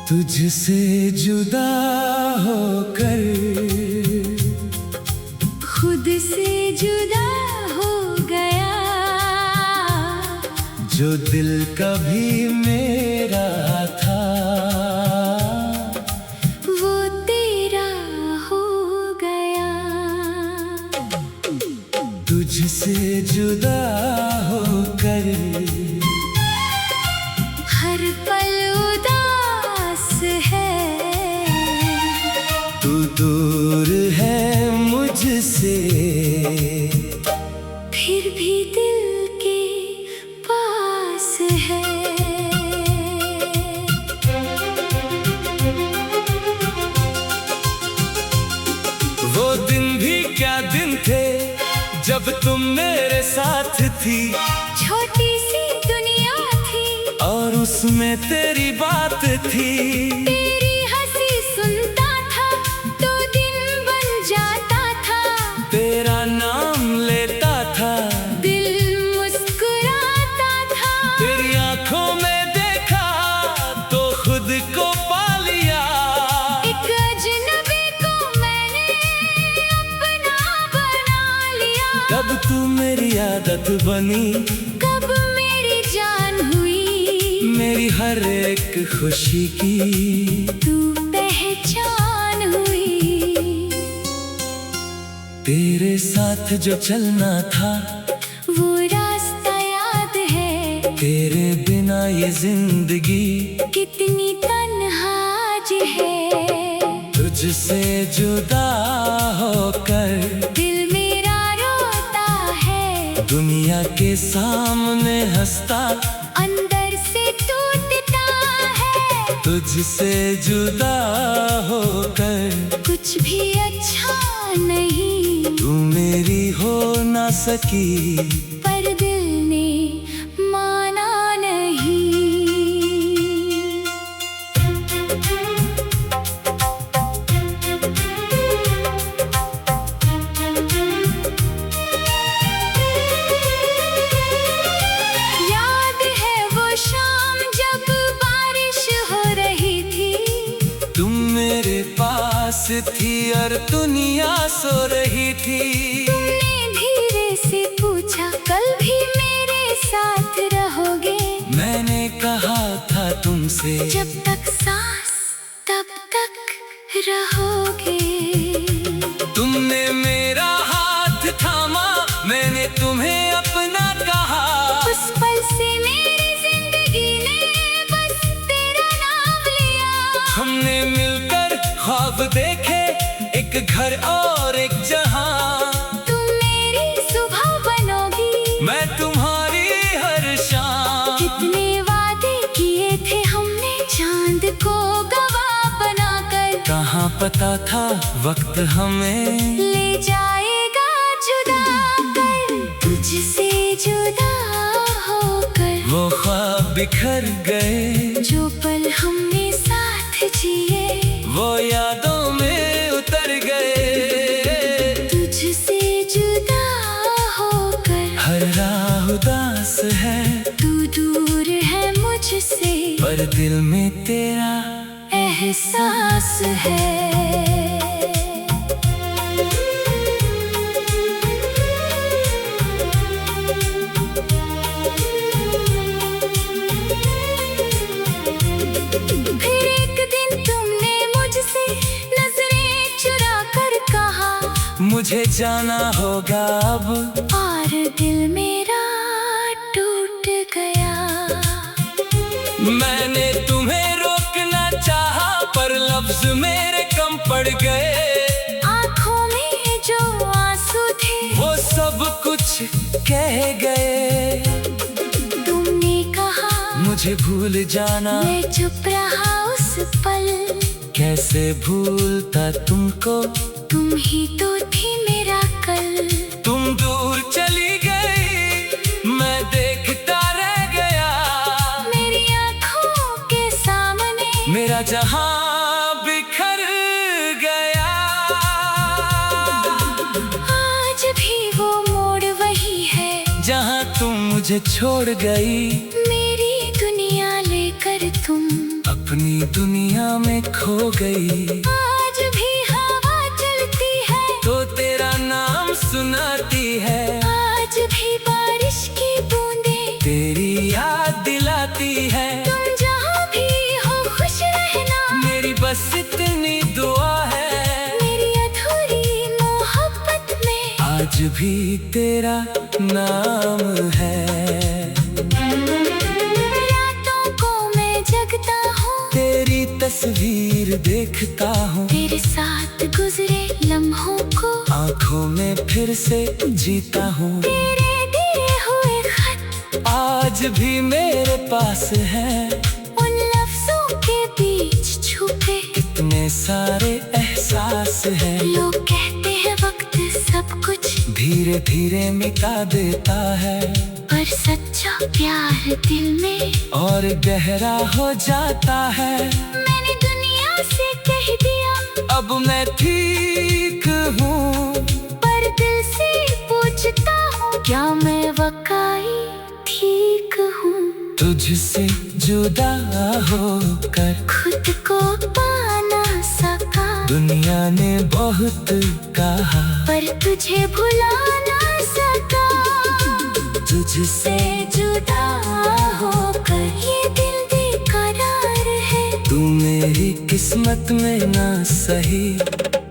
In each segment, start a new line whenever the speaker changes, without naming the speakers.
तुझसे जुदा होकर
खुद से जुदा हो गया।
जो दिल कभी मेरा था
वो तेरा हो गया।
तुझसे जुदा होकर
हर पल उदास है।
तू दूर है मुझसे
फिर भी दिल के पास है।
वो दिन भी क्या दिन थे जब तुम मेरे साथ थी।
छोटी सी दुनिया थी
और उसमें तेरी बात थी।
तेरी हंसी सुनता था तो दिन बन जाता था।
तेरा नाम लेता था
दिल मुस्कुराता था।
तेरी आंखों में देखा तो खुद को पा लिया।
एक अजनबी को मैंने अपना बना लिया।
कब तू मेरी आदत बनी,
कब मेरी जान हुई।
मेरी हर एक खुशी की
तू पहचान हुई।
तेरे साथ जो चलना था
वो रास्ता याद है।
तेरे बिना ये जिंदगी
कितनी तन्हा आज है।
तुझसे जुदा होकर
दिल मेरा रोता है।
दुनिया के सामने हंसता
अंदर से टूटता है।
तुझसे जुदा होकर
कुछ भी अच्छा नहीं।
तू मेरी हो ना सकी
पर दिल ने माना नहीं। याद है वो शाम जब बारिश हो रही थी।
तुम मेरे पास थी और दुनिया सो रही थी।
तुमने धीरे से पूछा कल भी मेरे साथ रहोगे।
मैंने कहा था तुमसे
जब तक सांस तब तक रहोगे।
तुमने मेरा हाथ थामा, मैंने तुम्हें अपना कहा।
उस पल से मेरी जिंदगी ने बस तेरा नाम लिया।
हमने मिलकर ख्वाब देखे, एक घर और एक जहां।
तुम मेरी सुबह बनोगी,
मैं तुम्हारी हर शाम।
कितने वादे किए थे हमने चांद को गवाह बनाकर।
कहाँ पता था वक्त हमें
ले जाएगा जुदा कर। तुझसे जुदा होकर
वो ख्वाब बिखर गए।
जो पल हमने साथ जिए
वो यादों में उतर गए।
तुझसे जुदा होकर
हर राह उदास है,
तू दूर है मुझसे।
पर दिल में तेरा
एहसास है। फिर एक दिन तुमने मुझसे नजरें चुरा कर कहा
मुझे जाना होगा अब।
और दिल मेरा टूट गया।
मैंने तुम्हें रोकना चाहा पर लफ्ज मेरे कम पड़ गए।
आँखों में जो आंसू थे
वो सब कुछ कह गए।
तुमने कहा
मुझे भूल जाना,
मैं चुप रहा उस पल।
कैसे भूलता तुमको,
तुम ही तो थी मेरा कल।
तुम दूर चली गई, मैं देखता रह गया।
मेरी आँखों के सामने
मेरा जहां बिखर गया।
आज भी वो मोड़ वही है
जहां तुम मुझे छोड़ गई।
मेरी दुनिया लेकर तुम
अपनी दुनिया में खो गई।
आज भी हवा चलती है
तो तेरा नाम सुनाती है।
आज भी बारिश की बूंदें
तेरी याद दिलाती है।
तुम जहाँ भी हो खुश रहना,
मेरी बस इतनी दुआ है।
मेरी अधूरी मोहब्बत में
आज भी तेरा नाम है।
रातों को मैं जगता हूँ,
तेरी तस्वीर देखता हूँ।
तेरे साथ गुजरे लम्हों को
आँखों में फिर से जीता हूँ।
तेरे दिए हुए खत
आज भी मेरे पास है।
उन लफ्जों के बीच छुपे
इतने सारे एहसास है।
लोग कहते हैं वक्त सब कुछ
धीरे धीरे मिटा देता है।
पर सच्चा प्यार दिल में
और गहरा हो जाता है।
मैंने दुनिया से कह दिया
अब मैं ठीक हूँ।
पर दिल से पूछता हूँ, क्या मैं वाकई ठीक हूँ?
तुझसे जुदा होकर
खुद को पा ना सका,
दुनिया ने बहुत कहा,
पर तुझे भुला ना सका।
तुझसे
जुदा होकर ये दिल बेकरार है।
तू मेरी किस्मत में ना सही।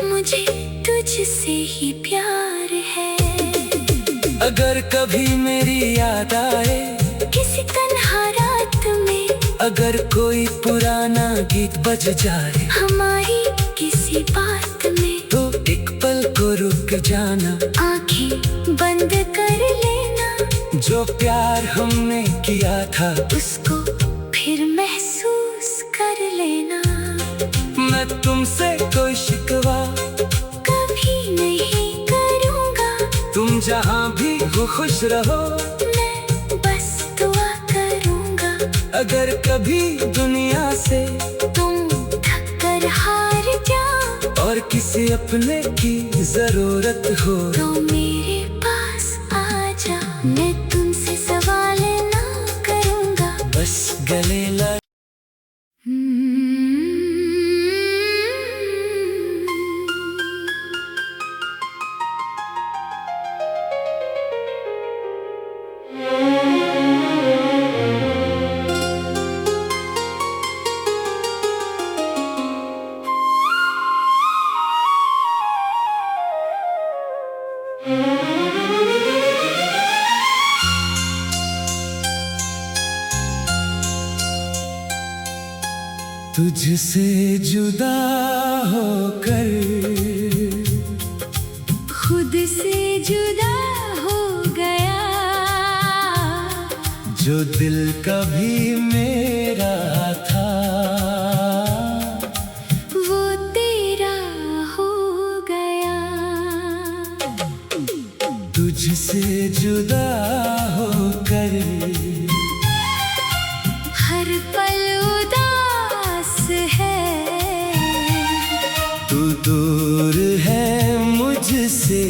मुझे तुझसे ही प्यार है।
अगर कभी मेरी याद आए,
किसी तन्हा रात में
अगर कोई पुराना गीत बज जाए,
हमारी किसी बात में,
तो एक पल को रुक जाना।
आंखें बंद कर लेना।
जो प्यार हमने किया था
उसको फिर महसूस कर लेना।
मैं तुमसे कोई शिकवा
कभी नहीं करूँगा,
तुम जहाँ भी हो खुश रहो।
मैं बस दुआ करूँगा।
अगर कभी दुनिया से
तुम थक कर हार जाओ,
और किसी अपने की जरूरत हो,
तो मेरे पास आ जा। मैं तुमसे सवाल ना करूँगा,
बस गले लगा। तुझसे जुदा होकर
खुद से जुदा हो गया।
जो दिल कभी मेरा था,
वो तेरा हो गया।
तुझसे जुदा होकर
हर पल उदास है।
तू दूर है मुझसे,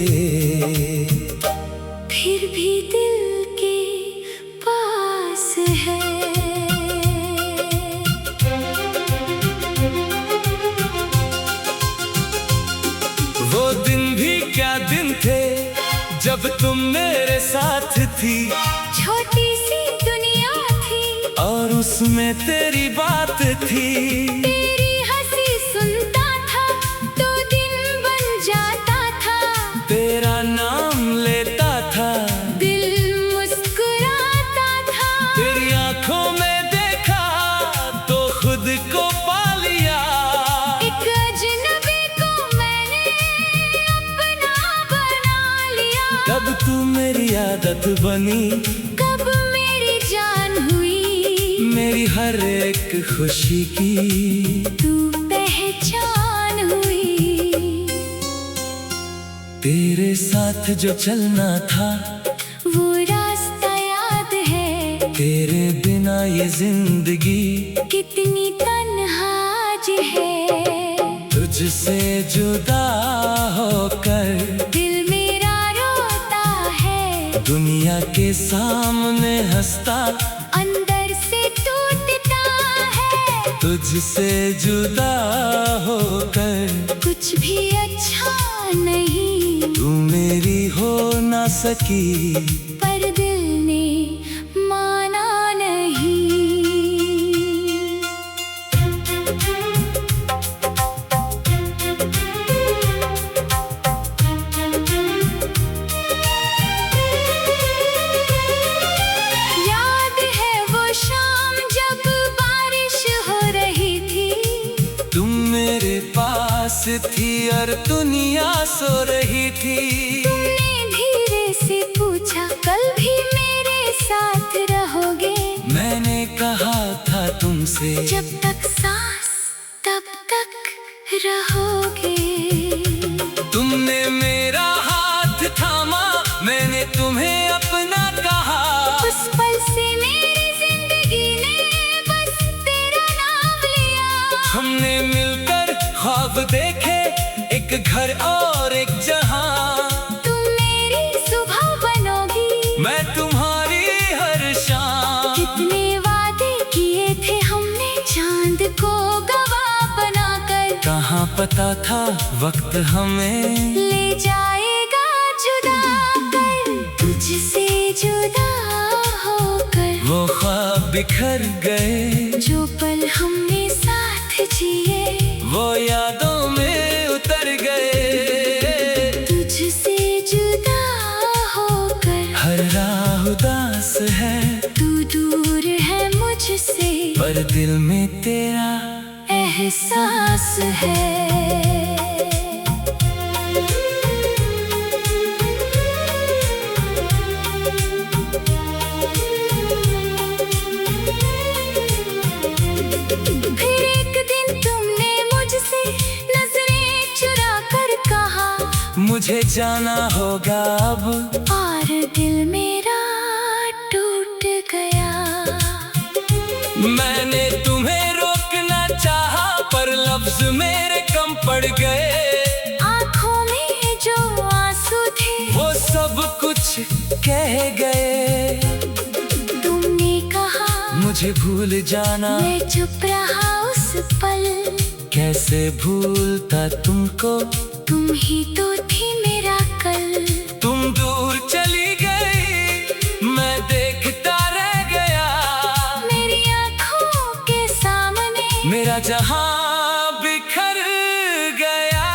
फिर भी दिल के पास है।
वो दिन भी क्या दिन थे जब तुम मेरे साथ थी।
छोटी सी दुनिया थी
और उसमें तेरी बात थी।
तेरी हंसी सुनता था तो दिन बन जाता था।
तेरा नाम लेता था,
दिल मुस्कुराता था।
तेरी आंखों में देखा तो खुद को पा लिया।
एक अजनबी को मैंने अपना बना लिया।
कब तू मेरी आदत बनी,
कब मेरी जान हुई।
मेरी हर एक खुशी की
तू पहचान हुई।
तेरे साथ जो चलना था,
वो रास्ता याद है।
तेरे बिना ये जिंदगी
कितनी तन्हा आज है।
तुझसे जुदा होकर
दिल मेरा रोता है।
दुनिया के सामने हंसता,
अंदर से टूटता है।
तुझसे जुदा होकर
कुछ भी अच्छा नहीं,
तू मेरी हो ना सकी,
पर दिल ने माना नहीं। याद है वो शाम जब बारिश हो रही थी,
तुम मेरे पास थी और दुनिया सो रही थी।
तुमने धीरे से पूछा कल भी मेरे साथ रहोगे,
मैंने कहा था तुमसे
जब तक सांस तब तक रहोगे।
तुमने मेरा हाथ थामा, मैंने तुम्हें अपना कहा।
उस पल से मेरी जिंदगी ने बस तेरा नाम लिया।
हमने मिलकर ख्वाब देखे, एक घर और एक जहां।
तुम मेरी सुबह बनोगी,
मैं तुम्हारी हर शाम।
कितने वादे किए थे हमने चांद को गवाह बनाकर।
कहाँ पता था वक्त हमें
ले जाएगा जुदा कर, तुझसे जुदा होकर।
वो ख्वाब बिखर गए,
जो पल हमने साथ जिए,
वो यादों में उतर गए।
तुझसे जुदा होकर।
हर राह उदास है,
तू दूर है मुझसे,
पर दिल में तेरा
एहसास है। फिर एक दिन तुमने मुझसे नजरें चुरा कर कहा,
मुझे जाना होगा अब।
और दिल मेरा टूट गया।
मैंने तुम्हें रोकना चाहा, पर लफ्ज मेरे कम पड़ गए।
आँखों में जो आंसू थे,
वो सब कुछ कह गए।
तुमने कहा
मुझे भूल जाना,
मैं चुप रहा उस पल।
कैसे भूलता तुमको,
तुम ही तो थी मेरा कल।
तुम दूर चली गई, मैं देखता रह गया।
मेरी आँखों के सामने
मेरा जहां बिखर गया।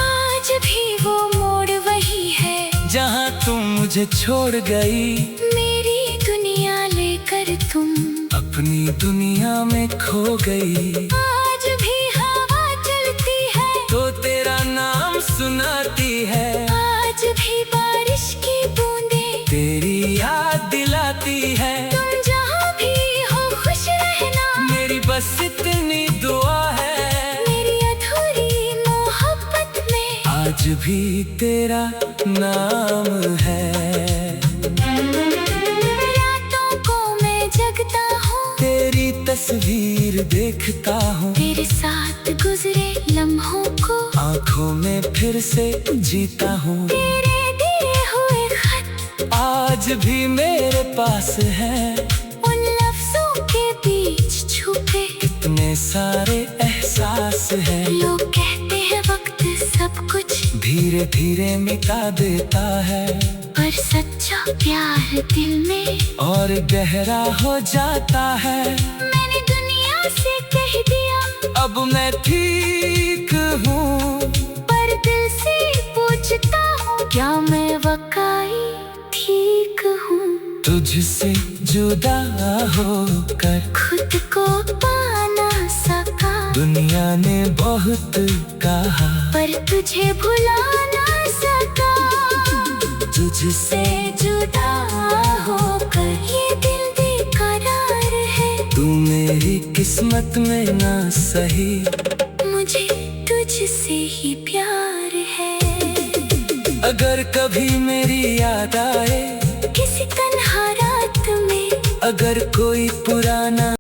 आज भी वो मोड़ वही है,
जहां तुम मुझे छोड़ गई,
मेरी दुनिया लेकर तुम
अपनी दुनिया में खो गई।
आज भी हवा चलती है,
तो तेरा नाम सुनाती है।
आज भी बारिश की बूंदें
तेरी याद दिलाती है।
तुम जहाँ भी हो खुश रहना,
मेरी बस इतनी दुआ है,
मेरी अधूरी मोहब्बत में
आज भी तेरा नाम है।
रातों को मैं जगता हूँ,
तेरी तस्वीर देखता हूँ,
तेरे साथ गुजरे लम्हों को
आँखों में फिर से जीता हूँ।
तेरे दिए हुए खत
आज भी मेरे पास है,
उन लफ्जों के बीच छुपे
कितने सारे एहसास है।
लोग कहते हैं वक्त सब कुछ
धीरे धीरे मिटा देता है,
पर सच्चा प्यार दिल में
और गहरा हो जाता है।
मैंने दुनिया से कह दिया
अब मैं ठीक हूँ,
पर दिल से पूछता हूँ क्या मैं वाकई ठीक हूँ।
तुझसे जुदा होकर
खुद को पा ना सका,
दुनिया ने बहुत कहा,
पर तुझे भुला ना सका।
तुझसे
जुदा होकर ये दिल बेकरार है,
तू मेरी किस्मत में ना सही,
मुझे तुझसे ही प्यार है।
अगर कभी मेरी याद आए
किसी तन्हा रात में,
अगर कोई पुराना